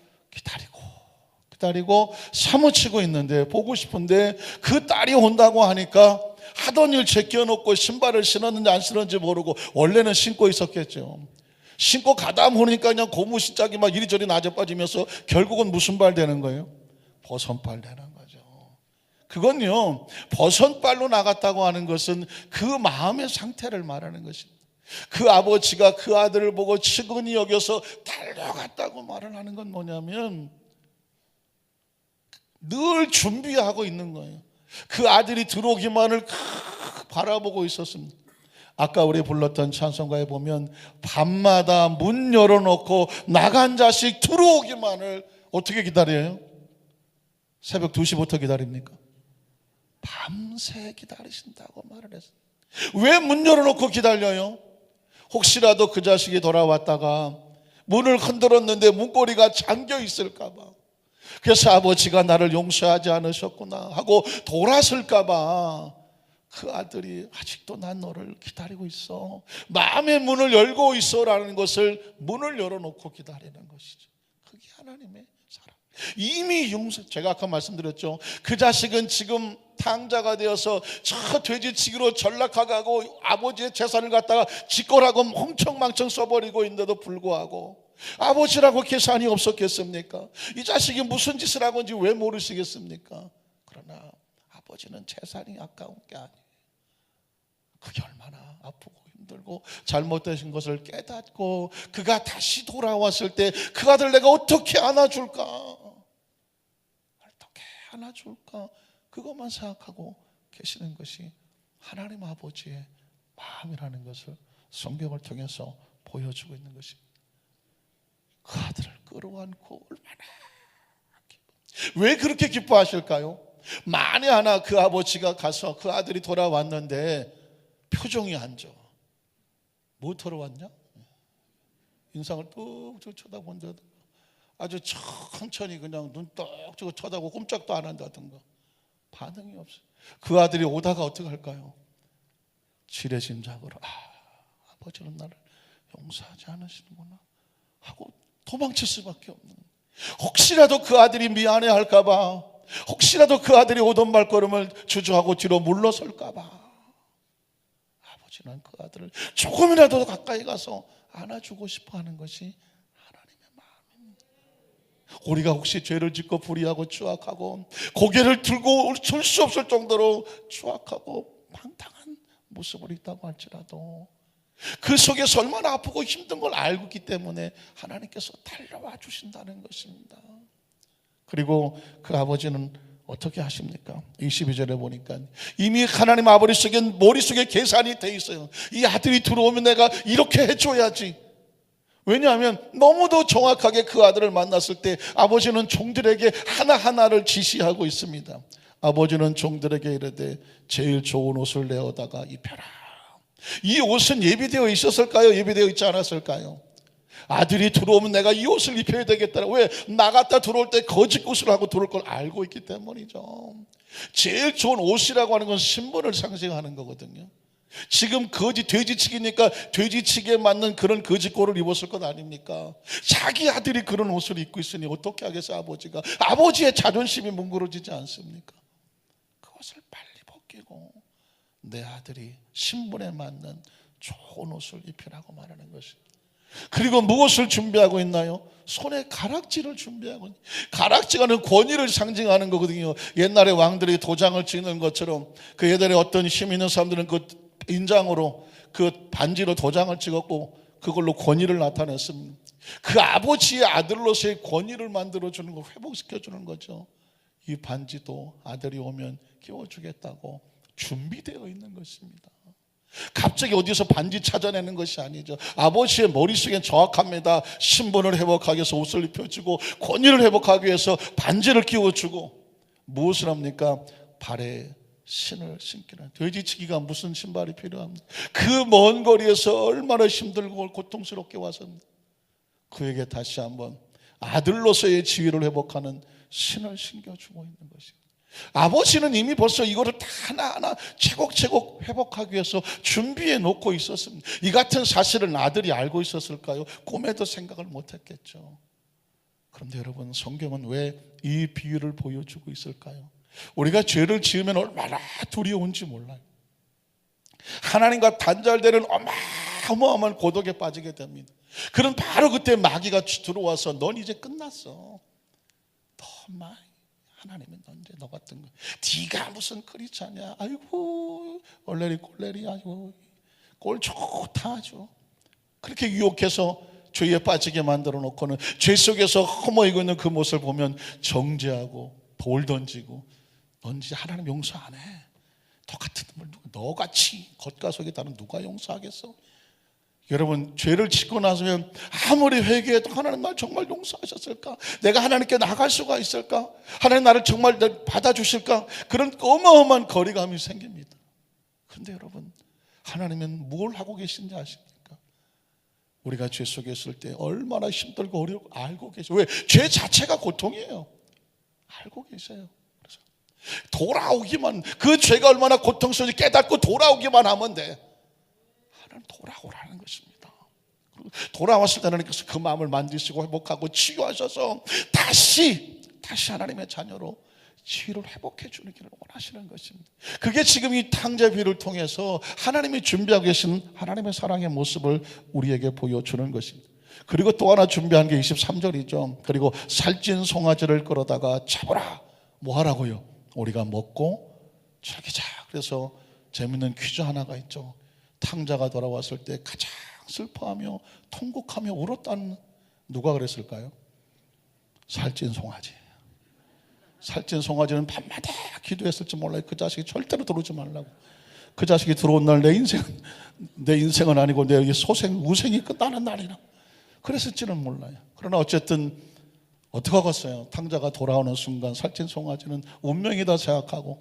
기다리고 사무치고 있는데 보고 싶은데 그 딸이 온다고 하니까 하던 일 제껴놓고 신발을 신었는지 안 신었는지 모르고 원래는 신고 있었겠죠. 신고 가다 보니까 그냥 고무 신짝이 막 이리저리 낮아 빠지면서 결국은 무슨 발 되는 거예요? 버선발 되는 거죠. 그건요 버선발로 나갔다고 하는 것은 그 마음의 상태를 말하는 것입니다. 그 아버지가 그 아들을 보고 측은히 여겨서 달려갔다고 말을 하는 건 뭐냐면 늘 준비하고 있는 거예요. 그 아들이 들어오기만을 바라보고 있었습니다. 아까 우리 불렀던 찬송가에 보면 밤마다 문 열어놓고 나간 자식 들어오기만을 어떻게 기다려요? 새벽 2시부터 기다립니까? 밤새 기다리신다고 말을 했어요. 왜 문 열어놓고 기다려요? 혹시라도 그 자식이 돌아왔다가 문을 흔들었는데 문고리가 잠겨 있을까 봐, 그래서 아버지가 나를 용서하지 않으셨구나 하고 돌아설까 봐 그 아들이 아직도 난 너를 기다리고 있어, 마음의 문을 열고 있어라는 것을 문을 열어놓고 기다리는 것이죠. 그게 하나님의 사랑. 이미 제가 아까 말씀드렸죠. 그 자식은 지금 탕자가 되어서 저 돼지치기로 전락하고 아버지의 재산을 갖다가 직거라고 멍청망청 써버리고 있는데도 불구하고 아버지라고 계산이 없었겠습니까? 이 자식이 무슨 짓을 하고 있는지 왜 모르시겠습니까? 그러나 아버지는 재산이 아까운 게 아니에요. 그게 얼마나 아프고 힘들고 잘못되신 것을 깨닫고 그가 다시 돌아왔을 때 그 아들 내가 어떻게 안아줄까? 어떻게 안아줄까? 그것만 생각하고 계시는 것이 하나님 아버지의 마음이라는 것을 성경을 통해서 보여주고 있는 것입니다. 그 아들을 끌어안고 얼마나 왜 그렇게 기뻐하실까요? 만에 하나 그 아버지가 가서 그 아들이 돌아왔는데 표정이 안 좋아. 뭐 돌아왔냐? 인상을 뚝뚝 쳐다본다든가 아주 천천히 그냥 눈 떡 쳐다보고 꼼짝도 안 한다든가 반응이 없어요. 그 아들이 오다가 어떻게 할까요? 지레짐작으로 아버지는 나를 용서하지 않으시는구나 하고 도망칠 수밖에 없는, 혹시라도 그 아들이 미안해 할까봐, 혹시라도 그 아들이 오던 발걸음을 주저하고 뒤로 물러설까봐 아버지는 그 아들을 조금이라도 가까이 가서 안아주고 싶어 하는 것이 하나님의 마음입니다. 우리가 혹시 죄를 짓고 불의하고 추악하고 고개를 들고 들 수 없을 정도로 추악하고 방탕한 모습을 있다고 할지라도 그 속에서 얼마나 아프고 힘든 걸 알고 있기 때문에 하나님께서 달려와 주신다는 것입니다. 그리고 그 아버지는 어떻게 하십니까? 22절에 보니까 이미 하나님 아버지 머릿속에 계산이 돼 있어요. 이 아들이 들어오면 내가 이렇게 해줘야지. 왜냐하면 너무도 정확하게 그 아들을 만났을 때 아버지는 종들에게 하나하나를 지시하고 있습니다. 아버지는 종들에게 이르되 제일 좋은 옷을 내어다가 입혀라. 이 옷은 예비되어 있었을까요? 예비되어 있지 않았을까요? 아들이 들어오면 내가 이 옷을 입혀야 되겠다. 왜? 나갔다 들어올 때 거짓 옷을 하고 들어올 걸 알고 있기 때문이죠. 제일 좋은 옷이라고 하는 건 신분을 상징하는 거거든요. 지금 돼지치기니까 돼지치기에 맞는 그런 거짓꼴을 입었을 것 아닙니까? 자기 아들이 그런 옷을 입고 있으니 어떻게 하겠어요? 아버지의 자존심이 뭉그러지지 않습니까? 그 옷을 빨리 벗기고 내 아들이 신분에 맞는 좋은 옷을 입히라고 말하는 것입니다. 그리고 무엇을 준비하고 있나요? 손에 가락지를 준비하고, 가락지가는 권위를 상징하는 거거든요. 옛날에 왕들이 도장을 찍는 것처럼 그 예전에 어떤 힘 있는 사람들은 그 인장으로 그 반지로 도장을 찍었고 그걸로 권위를 나타냈습니다. 그 아버지의 아들로서의 권위를 만들어주는 거, 회복시켜주는 거죠. 이 반지도 아들이 오면 끼워주겠다고 준비되어 있는 것입니다. 갑자기 어디서 반지 찾아내는 것이 아니죠. 아버지의 머릿속엔 정확합니다. 신분을 회복하기 위해서 옷을 입혀주고 권위를 회복하기 위해서 반지를 끼워주고 무엇을 합니까? 발에 신을 신기는, 돼지치기가 무슨 신발이 필요합니까? 그 먼 거리에서 얼마나 힘들고 고통스럽게 와서 그에게 다시 한번 아들로서의 지위를 회복하는 신을 신겨주고 있는 것입니다. 아버지는 이미 벌써 이거를 다 하나하나 채곡채곡 회복하기 위해서 준비해 놓고 있었습니다. 이 같은 사실을 아들이 알고 있었을까요? 꿈에도 생각을 못했겠죠. 그런데 여러분, 성경은 왜 이 비유를 보여주고 있을까요? 우리가 죄를 지으면 얼마나 두려운지 몰라요. 하나님과 단절되는 어마어마한 고독에 빠지게 됩니다. 그럼 바로 그때 마귀가 들어와서 넌 이제 끝났어. 너 하나님은 언제 너 같은 거, 네가 무슨 크리스찬이야? 아이고 얼레리 꼴레리, 아이고 꼴 좋다 아주. 그렇게 유혹해서 죄에 빠지게 만들어 놓고는 죄 속에서 허무이고 있는 그 모습을 보면 정죄하고 돌 던지고 넌 이제 하나님 용서 안 해. 너 같은 놈을 너같이 겉가속에 다른 누가 용서하겠어? 여러분, 죄를 짓고 나서면 아무리 회개해도 하나님 날 정말 용서하셨을까? 내가 하나님께 나갈 수가 있을까? 하나님 나를 정말 받아주실까? 그런 어마어마한 거리감이 생깁니다. 그런데 여러분, 하나님은 뭘 하고 계신지 아십니까? 우리가 죄 속에 있을 때 얼마나 힘들고 어렵고 알고 계세요. 왜? 죄 자체가 고통이에요. 알고 계세요. 그래서 돌아오기만, 그 죄가 얼마나 고통스러운지 깨닫고 돌아오기만 하면 돼. 하나님 돌아오라는 것입니다. 돌아왔을 때 하나님께서 그 마음을 만드시고 회복하고 치유하셔서 다시 하나님의 자녀로 지위를 회복해 주는 길을 원하시는 것입니다. 그게 지금 이 탕자비를 통해서 하나님이 준비하고 계신 하나님의 사랑의 모습을 우리에게 보여주는 것입니다. 그리고 또 하나 준비한 게 23절이죠. 그리고 살찐 송아지를 끌어다가 잡으라. 뭐 하라고요? 우리가 먹고 즐기자. 그래서 재밌는 퀴즈 하나가 있죠. 탕자가 돌아왔을 때 가장 슬퍼하며 통곡하며 울었다는, 누가 그랬을까요? 살찐 송아지. 살찐 송아지는 밤마다 기도했을지 몰라요. 그 자식이 절대로 들어오지 말라고. 그 자식이 들어온 날 내 인생은 아니고 내 여기 우생이 끝나는 날이라 그랬을지는 몰라요. 그러나 어쨌든 어떻게 하겠어요? 탕자가 돌아오는 순간 살찐 송아지는 운명이다 생각하고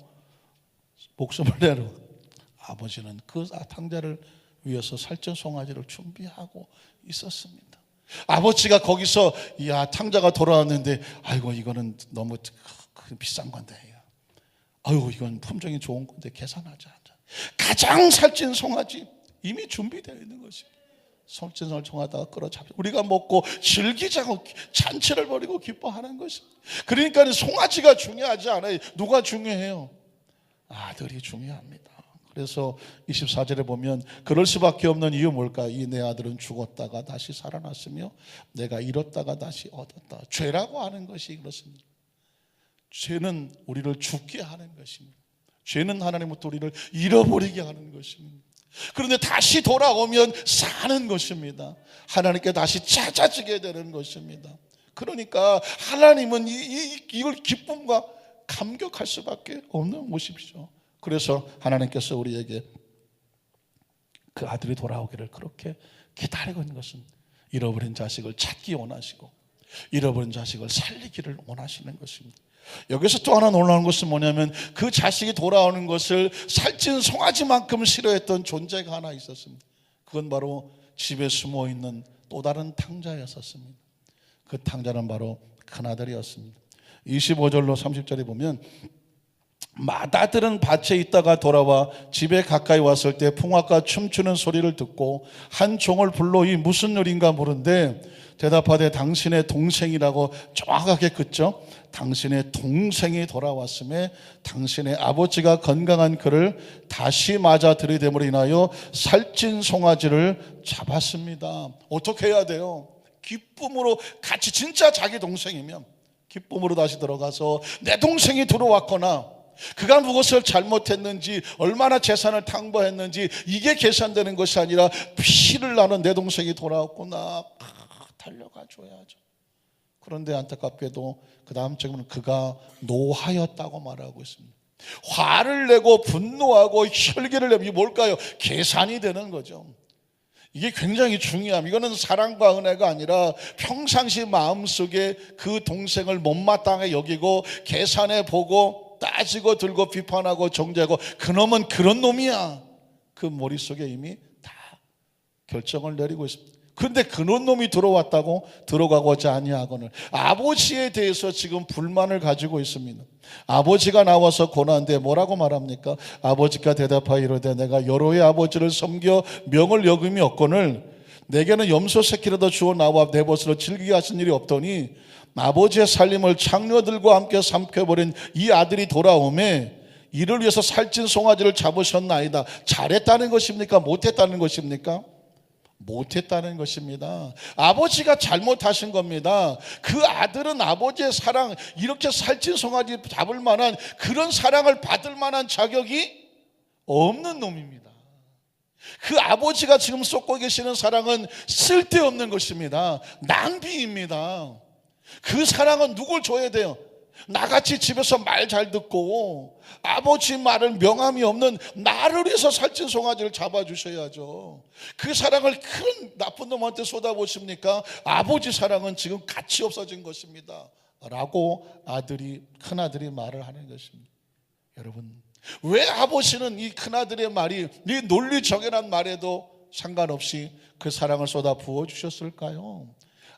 목숨을 내려 아버지는 그 탕자를 위해서 살찐 송아지를 준비하고 있었습니다. 아버지가 거기서 탕자가 돌아왔는데 아이고 이거는 너무 비싼 건데 아이고 이건 품종이 좋은 건데 계산하자. 가장 살찐 송아지 이미 준비되어 있는 것입니다. 살찐 송아지가 끌어잡혀 우리가 먹고 즐기자고 잔치를 벌이고 기뻐하는 것입니다. 그러니까 송아지가 중요하지 않아요. 누가 중요해요? 아들이 중요합니다. 그래서 24절에 보면 그럴 수밖에 없는 이유 뭘까? 이 내 아들은 죽었다가 다시 살아났으며 내가 잃었다가 다시 얻었다. 죄라고 하는 것이 그렇습니다. 죄는 우리를 죽게 하는 것입니다. 죄는 하나님부터 우리를 잃어버리게 하는 것입니다. 그런데 다시 돌아오면 사는 것입니다. 하나님께 다시 찾아지게 되는 것입니다. 그러니까 하나님은 이걸 기쁨과 감격할 수밖에 없는 것이죠. 그래서 하나님께서 우리에게 그 아들이 돌아오기를 그렇게 기다리고 있는 것은 잃어버린 자식을 찾기 원하시고 잃어버린 자식을 살리기를 원하시는 것입니다. 여기서 또 하나 놀라운 것은 뭐냐면 그 자식이 돌아오는 것을 살찐 송아지만큼 싫어했던 존재가 하나 있었습니다. 그건 바로 집에 숨어있는 또 다른 탕자였었습니다. 그 탕자는 바로 큰아들이었습니다. 25절로 30절에 보면 맏아들은 밭에 있다가 돌아와 집에 가까이 왔을 때 풍악과 춤추는 소리를 듣고 한 종을 불러 이 무슨 일인가 물은데 대답하되 당신의 동생이라고 정확하게 긋죠. 당신의 동생이 돌아왔음에 당신의 아버지가 건강한 그를 다시 맞아 들이댐으로 인하여 살찐 송아지를 잡았습니다. 어떻게 해야 돼요? 기쁨으로 같이 진짜 자기 동생이면 기쁨으로 다시 들어가서 내 동생이 들어왔거나 그가 무엇을 잘못했는지 얼마나 재산을 탕보했는지 이게 계산되는 것이 아니라 피를 나는 내 동생이 돌아왔구나 달려가 줘야죠. 그런데 안타깝게도 그 다음 절은 그가 노하였다고 말하고 있습니다. 화를 내고 분노하고 혈기를 내면 이게 뭘까요? 계산이 되는 거죠. 이게 굉장히 중요합니다. 이거는 사랑과 은혜가 아니라 평상시 마음속에 그 동생을 못마땅하게 여기고 계산해 보고 따지고 들고 비판하고 정죄하고 그놈은 그런 놈이야. 그 머릿속에 이미 다 결정을 내리고 있습니다. 그런데 그런 놈이 들어왔다고 들어가고자 아니하거늘 아버지에 대해서 지금 불만을 가지고 있습니다. 아버지가 나와서 고난데 뭐라고 말합니까? 아버지가 대답하여 이르되 내가 여러 해 아버지를 섬겨 명을 여김이 없거늘 내게는 염소 새끼라도 주어 나와 내 벗으로 즐기게 하신 일이 없더니 아버지의 살림을 장녀들과 함께 삼켜버린 이 아들이 돌아오매 이를 위해서 살찐 송아지를 잡으셨나이다. 잘했다는 것입니까? 못했다는 것입니까? 못했다는 것입니다. 아버지가 잘못하신 겁니다. 그 아들은 아버지의 사랑, 이렇게 살찐 송아지 잡을 만한 그런 사랑을 받을 만한 자격이 없는 놈입니다. 그 아버지가 지금 쏟고 계시는 사랑은 쓸데없는 것입니다. 낭비입니다. 그 사랑은 누굴 줘야 돼요? 나같이 집에서 말 잘 듣고 아버지 말을 명함이 없는 나를 위해서 살찐 송아지를 잡아주셔야죠. 그 사랑을 큰 나쁜 놈한테 쏟아보십니까? 아버지 사랑은 지금 가치 없어진 것입니다 라고 큰아들이 말을 하는 것입니다. 여러분, 왜 아버지는 이 큰아들의 말이 이 논리 정연한 말에도 상관없이 그 사랑을 쏟아 부어주셨을까요?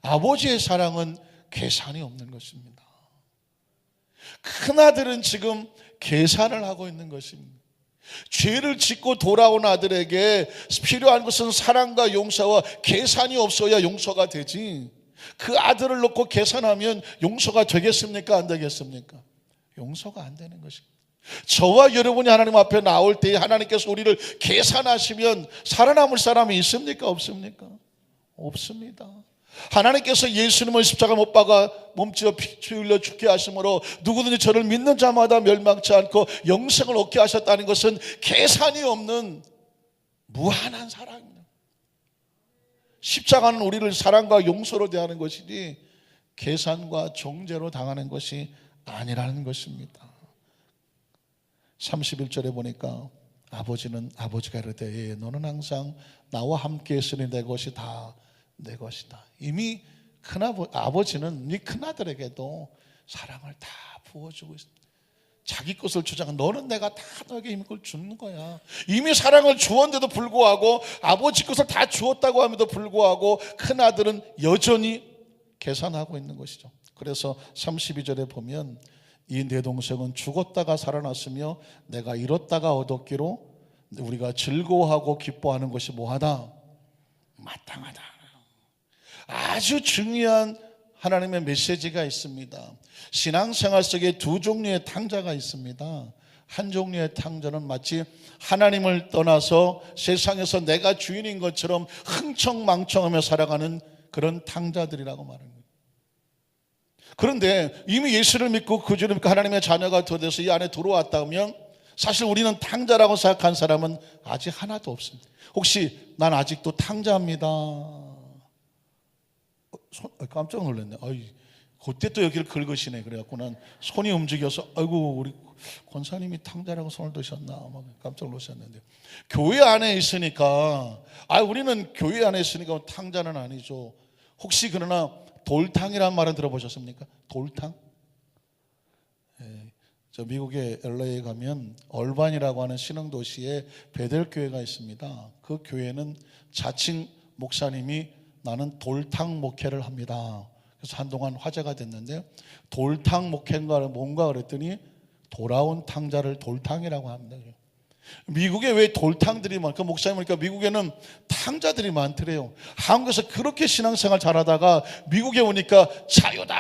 아버지의 사랑은 계산이 없는 것입니다. 큰아들은 지금 계산을 하고 있는 것입니다. 죄를 짓고 돌아온 아들에게 필요한 것은 사랑과 용서와 계산이 없어야 용서가 되지. 그 아들을 놓고 계산하면 용서가 되겠습니까? 안 되겠습니까? 용서가 안 되는 것입니다. 저와 여러분이 하나님 앞에 나올 때 하나님께서 우리를 계산하시면 살아남을 사람이 있습니까? 없습니까? 없습니다. 하나님께서 예수님을 십자가 못 박아 몸집어 피 흘려 죽게 하심으로 누구든지 저를 믿는 자마다 멸망치 않고 영생을 얻게 하셨다는 것은 계산이 없는 무한한 사랑입니다. 십자가는 우리를 사랑과 용서로 대하는 것이지 계산과 정죄로 당하는 것이 아니라는 것입니다. 31절에 보니까 아버지는 아버지가 이르되 너는 항상 나와 함께 있으니 내 것이 다 내 것이다. 이미 아버지는 네 큰아들에게도 사랑을 다 부어주고 있습니다. 자기 것을 주장한 너는 내가 다 너에게 이걸 주는 거야. 이미 사랑을 주었는데도 불구하고 아버지 것을 다 주었다고 함에도 불구하고 큰아들은 여전히 계산하고 있는 것이죠. 그래서 32절에 보면 이 내 동생은 죽었다가 살아났으며 내가 잃었다가 얻었기로 우리가 즐거워하고 기뻐하는 것이 뭐하다? 마땅하다. 아주 중요한 하나님의 메시지가 있습니다. 신앙생활 속에 두 종류의 탕자가 있습니다. 한 종류의 탕자는 마치 하나님을 떠나서 세상에서 내가 주인인 것처럼 흥청망청하며 살아가는 그런 탕자들이라고 말합니다. 그런데 이미 예수를 믿고 그 주를 믿고 하나님의 자녀가 되어서 이 안에 들어왔다면 사실 우리는 탕자라고 생각한 사람은 아직 하나도 없습니다. 혹시 난 아직도 탕자입니다. 깜짝 놀랐네. 그때 또 여기를 긁으시네. 그래갖고 난 손이 움직여서 아이고 우리 권사님이 탕자라고 손을 드셨나 막 깜짝 놀랐었는데, 교회 안에 있으니까 우리는 교회 안에 있으니까 탕자는 아니죠. 혹시 그러나 돌탕이라는 말은 들어보셨습니까? 돌탕? 저 미국의 LA에 가면 얼반이라고 하는 신흥도시에 베델교회가 있습니다. 그 교회는 자칭 목사님이 나는 돌탕 목회를 합니다. 그래서 한동안 화제가 됐는데, 돌탕 목회인가 뭔가 그랬더니 돌아온 탕자를 돌탕이라고 합니다. 미국에 왜 돌탕들이 많을까? 목사님 보니까 미국에는 탕자들이 많더래요. 한국에서 그렇게 신앙생활 잘하다가 미국에 오니까 자유다.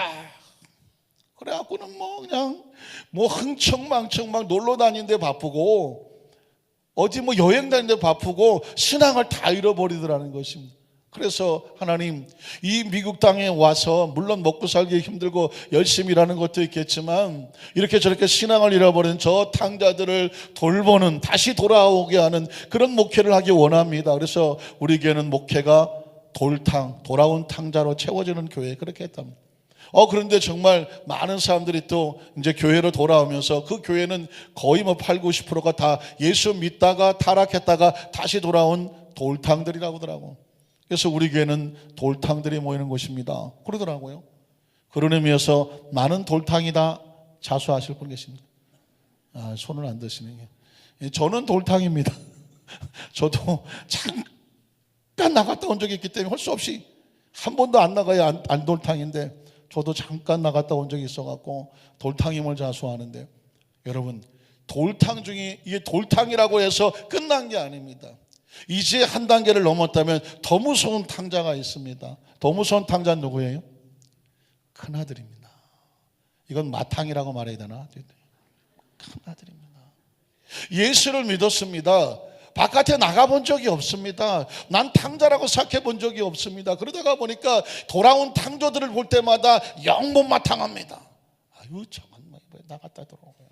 그래갖고는 그냥 흥청망청 막 놀러 다니는데 바쁘고 어디 여행 다니는데 바쁘고 신앙을 다 잃어버리더라는 것입니다. 그래서 하나님, 이 미국 땅에 와서 물론 먹고 살기 힘들고 열심히 일하는 것도 있겠지만 이렇게 저렇게 신앙을 잃어버린 저 탕자들을 돌보는, 다시 돌아오게 하는 그런 목회를 하기 원합니다. 그래서 우리 교회는 목회가 돌아온 탕자로 채워지는 교회, 그렇게 했답니다. 그런데 정말 많은 사람들이 또 이제 교회로 돌아오면서 그 교회는 거의 8, 90%가 다 예수 믿다가 타락했다가 다시 돌아온 돌탕들이라고 하더라고. 그래서 우리 교회는 돌탕들이 모이는 곳입니다. 그러더라고요. 그런 의미에서 나는 돌탕이다 자수하실 분 계십니까? 손을 안 드시네. 저는 돌탕입니다. 저도 잠깐 나갔다 온 적이 있기 때문에 할 수 없이, 한 번도 안 나가야 안 돌탕인데 저도 잠깐 나갔다 온 적이 있어갖고 돌탕임을 자수하는데, 여러분, 돌탕 중에 이게 돌탕이라고 해서 끝난 게 아닙니다. 이제 한 단계를 넘었다면 더 무서운 탕자가 있습니다. 더 무서운 탕자는 누구예요? 큰아들입니다. 이건 마탕이라고 말해야 되나? 큰아들입니다. 예수를 믿었습니다. 바깥에 나가본 적이 없습니다. 난 탕자라고 생각해 본 적이 없습니다. 그러다가 보니까 돌아온 탕자들을 볼 때마다 영 못마땅합니다. 정말 왜 나갔다 들어오고요.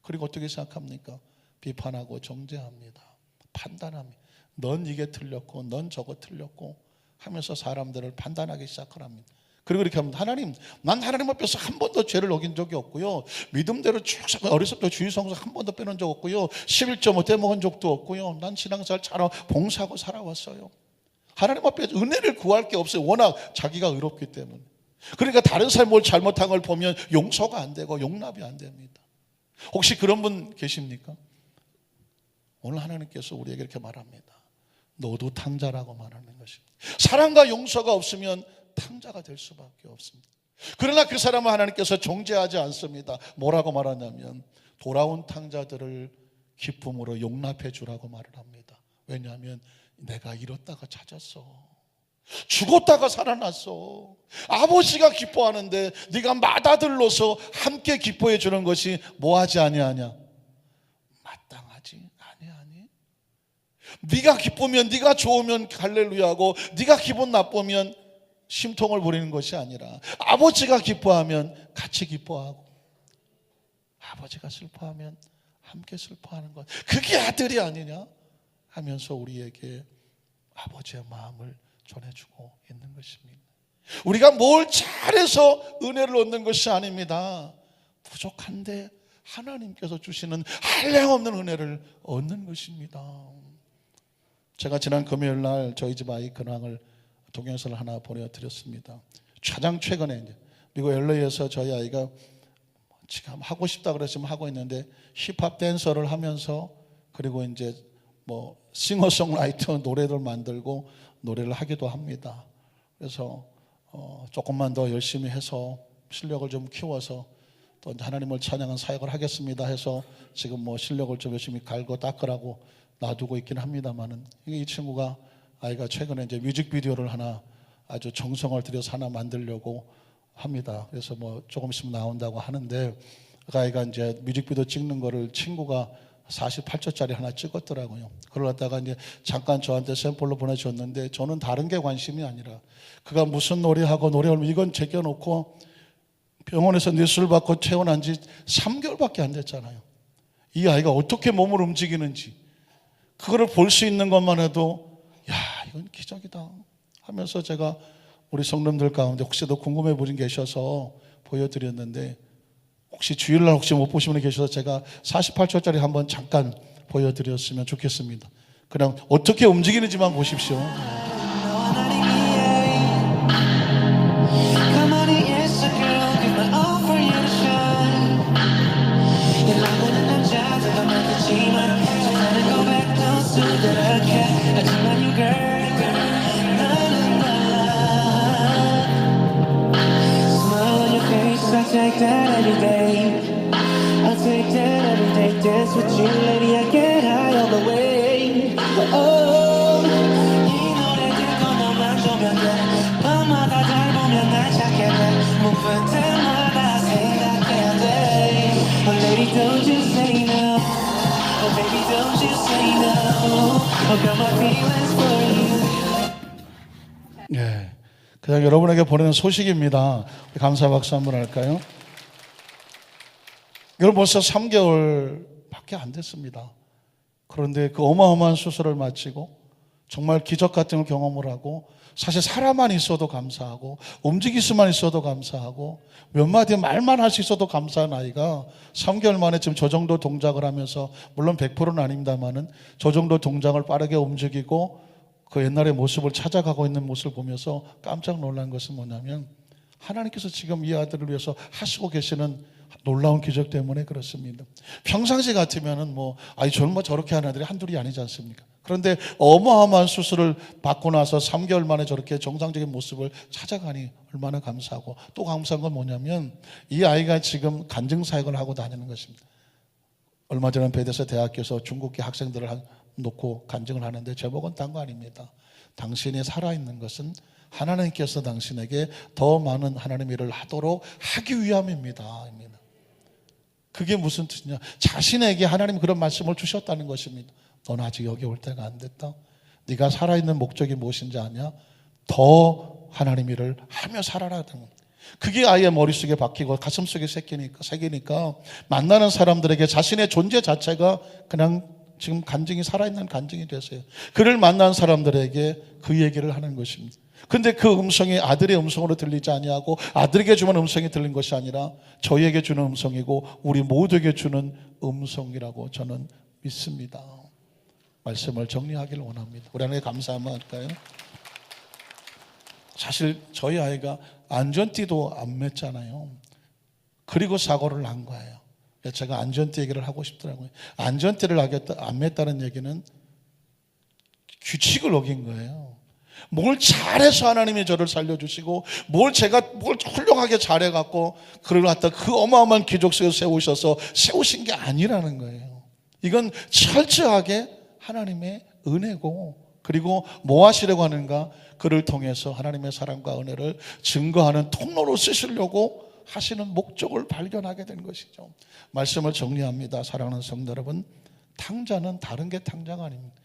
그리고 어떻게 생각합니까? 비판하고 정죄합니다. 판단합니다. 넌 이게 틀렸고 넌 저거 틀렸고 하면서 사람들을 판단하기 시작합니다. 그리고 이렇게 하면 난 하나님 앞에서 한 번도 죄를 어긴 적이 없고요, 믿음대로 쭉 어렸을 때 주일 성수 한 번도 빼놓은 적 없고요, 11조 못 떼먹은 적도 없고요, 난 신앙생활 잘 봉사하고 살아왔어요. 하나님 앞에 은혜를 구할 게 없어요. 워낙 자기가 의롭기 때문에. 그러니까 다른 사람이 뭘 잘못한 걸 보면 용서가 안 되고 용납이 안 됩니다. 혹시 그런 분 계십니까? 오늘 하나님께서 우리에게 이렇게 말합니다. 너도 탕자라고 말하는 것입니다. 사랑과 용서가 없으면 탕자가 될 수밖에 없습니다. 그러나 그 사람은 하나님께서 정죄하지 않습니다. 뭐라고 말하냐면 돌아온 탕자들을 기쁨으로 용납해 주라고 말을 합니다. 왜냐하면 내가 잃었다가 찾았어. 죽었다가 살아났어. 아버지가 기뻐하는데 네가 맏아들로서 함께 기뻐해 주는 것이 뭐하지 아니하냐? 마땅하지 아니하니? 네가 기쁘면, 네가 좋으면 할렐루야하고 네가 기분 나쁘면 심통을 부리는 것이 아니라 아버지가 기뻐하면 같이 기뻐하고 아버지가 슬퍼하면 함께 슬퍼하는 것, 그게 아들이 아니냐 하면서 우리에게 아버지의 마음을 전해주고 있는 것입니다. 우리가 뭘 잘해서 은혜를 얻는 것이 아닙니다. 부족한데 하나님께서 주시는 한량없는 은혜를 얻는 것입니다. 제가 지난 금요일 날 저희 집 아이 근황을 동영상을 하나 보내드렸습니다. 가장 최근에 이제 미국 LA에서 저희 아이가 지금 하고 싶다 그랬으면 하고 있는데 힙합 댄서를 하면서 그리고 이제 뭐 싱어송라이터 노래를 만들고 노래를 하기도 합니다. 그래서 조금만 더 열심히 해서 실력을 좀 키워서 또 하나님을 찬양한 사역을 하겠습니다 해서 지금 뭐 실력을 좀 열심히 갈고 닦으라고 놔두고 있긴 합니다만은 이 친구가 아이가 최근에 이제 뮤직비디오를 하나 아주 정성을 들여서 하나 만들려고 합니다. 그래서 뭐 조금 있으면 나온다고 하는데 그 아이가 이제 뮤직비디오 찍는 거를 친구가 48초짜리 하나 찍었더라고요. 그걸 갖다가 이제 잠깐 저한테 샘플로 보내줬는데 저는 다른 게 관심이 아니라 그가 무슨 노래하고 노래하면 이건 제껴놓고 병원에서 뉴스를 받고 퇴원한 지 3개월밖에 안 됐잖아요. 이 아이가 어떻게 몸을 움직이는지 그거를 볼 수 있는 것만 해도 야 이건 기적이다 하면서 제가 우리 성도님들 가운데 혹시 더 궁금해 보신 계셔서 보여드렸는데 혹시 주일날 혹시 못 보신 분이 계셔서 제가 48초짜리 한번 잠깐 보여드렸으면 좋겠습니다. 그냥 어떻게 움직이는지만 보십시오. I take that every day. I take that every day. Dance with you, lady. I get high all the way. Oh, 이 노래 듣고 너만 좋으면 돼. 밤마다 잘 보면 날 찾게 돼. 목표 때마다 생각해야 돼. Oh, lady, don't you say no. Oh, baby, don't you say no. I got my feelings for you. 예. 그냥 여러분에게 보내는 소식입니다. 감사 박수 한번 할까요? 여러분 벌써 3개월밖에 안 됐습니다. 그런데 그 어마어마한 수술을 마치고 정말 기적 같은 걸 경험을 하고 사실 살아만 있어도 감사하고 움직일 수만 있어도 감사하고 몇 마디 말만 할 수 있어도 감사한 아이가 3개월 만에 지금 저 정도 동작을 하면서 물론 100%는 아닙니다만은 저 정도 동작을 빠르게 움직이고 그 옛날의 모습을 찾아가고 있는 모습을 보면서 깜짝 놀란 것은 뭐냐면 하나님께서 지금 이 아들을 위해서 하시고 계시는 놀라운 기적 때문에 그렇습니다. 평상시 같으면은 저는 저렇게 하는 애들이 한둘이 아니지 않습니까? 그런데 어마어마한 수술을 받고 나서 3개월 만에 저렇게 정상적인 모습을 찾아가니 얼마나 감사하고 또 감사한 건 뭐냐면 이 아이가 지금 간증 사역을 하고 다니는 것입니다. 얼마 전에 베데스다 대학교에서 중국계 학생들을 놓고 간증을 하는데 제목은 딴 거 아닙니다. 당신이 살아있는 것은 하나님께서 당신에게 더 많은 하나님의 일을 하도록 하기 위함입니다. 그게 무슨 뜻이냐? 자신에게 하나님이 그런 말씀을 주셨다는 것입니다. 넌 아직 여기 올 때가 안 됐다. 네가 살아있는 목적이 무엇인지 아냐? 더 하나님 일을 하며 살아라. 그게 아이의 머릿속에 박히고 가슴속에 새기니까 만나는 사람들에게 자신의 존재 자체가 그냥 지금 간증이 살아있는 간증이 됐어요. 그를 만난 사람들에게 그 얘기를 하는 것입니다. 근데 그 음성이 아들의 음성으로 들리지 아니하고 아들에게 주는 음성이 들린 것이 아니라 저희에게 주는 음성이고 우리 모두에게 주는 음성이라고 저는 믿습니다. 말씀을 정리하기를 원합니다. 우리 하나님께 감사 한번 할까요? 사실 저희 아이가 안전띠도 안 맸잖아요. 그리고 사고를 난 거예요. 제가 안전띠 얘기를 하고 싶더라고요. 안전띠를 안 맸다는 얘기는 규칙을 어긴 거예요. 뭘 잘해서 하나님이 저를 살려주시고 뭘 훌륭하게 잘해갖고 그를 갖다 그 어마어마한 기적 속에서 세우신 게 아니라는 거예요. 이건 철저하게 하나님의 은혜고 그리고 뭐 하시려고 하는가? 그를 통해서 하나님의 사랑과 은혜를 증거하는 통로로 쓰시려고 하시는 목적을 발견하게 된 것이죠. 말씀을 정리합니다. 사랑하는 성도 여러분, 탕자는 다른 게 탕자가 아닙니다.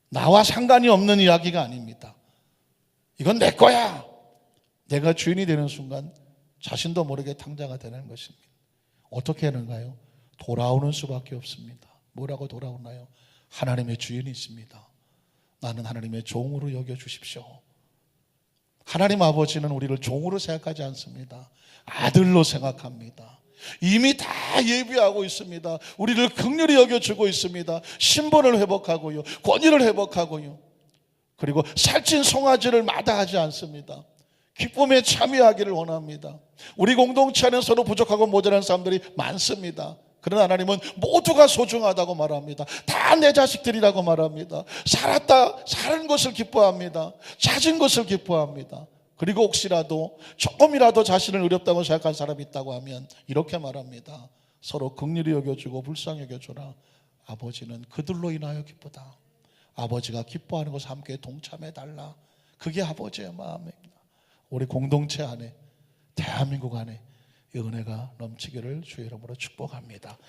나와 상관이 없는 이야기가 아닙니다. 이건 내 거야. 내가 주인이 되는 순간 자신도 모르게 탕자가 되는 것입니다. 어떻게 하는가요? 돌아오는 수밖에 없습니다. 뭐라고 돌아오나요? 하나님의 주인이 있습니다. 나는 하나님의 종으로 여겨주십시오. 하나님 아버지는 우리를 종으로 생각하지 않습니다. 아들로 생각합니다. 이미 다 다 예비하고 있습니다. 우리를 긍휼히 여겨주고 있습니다. 신분을 회복하고요, 권위를 회복하고요, 그리고 살찐 송아지를 마다하지 않습니다. 기쁨에 참여하기를 원합니다. 우리 공동체 안에 서로 부족하고 모자란 사람들이 많습니다. 그러나 하나님은 모두가 소중하다고 말합니다. 다 내 자식들이라고 말합니다. 사는 것을 기뻐합니다. 찾은 것을 기뻐합니다. 그리고 혹시라도 조금이라도 자신을 어렵다고 생각한 사람이 있다고 하면 이렇게 말합니다. 서로 긍휼히 여겨주고 불쌍히 여겨줘라. 아버지는 그들로 인하여 기쁘다. 아버지가 기뻐하는 것을 함께 동참해달라. 그게 아버지의 마음입니다. 우리 공동체 안에, 대한민국 안에 이 은혜가 넘치기를 주의 이름으로 축복합니다.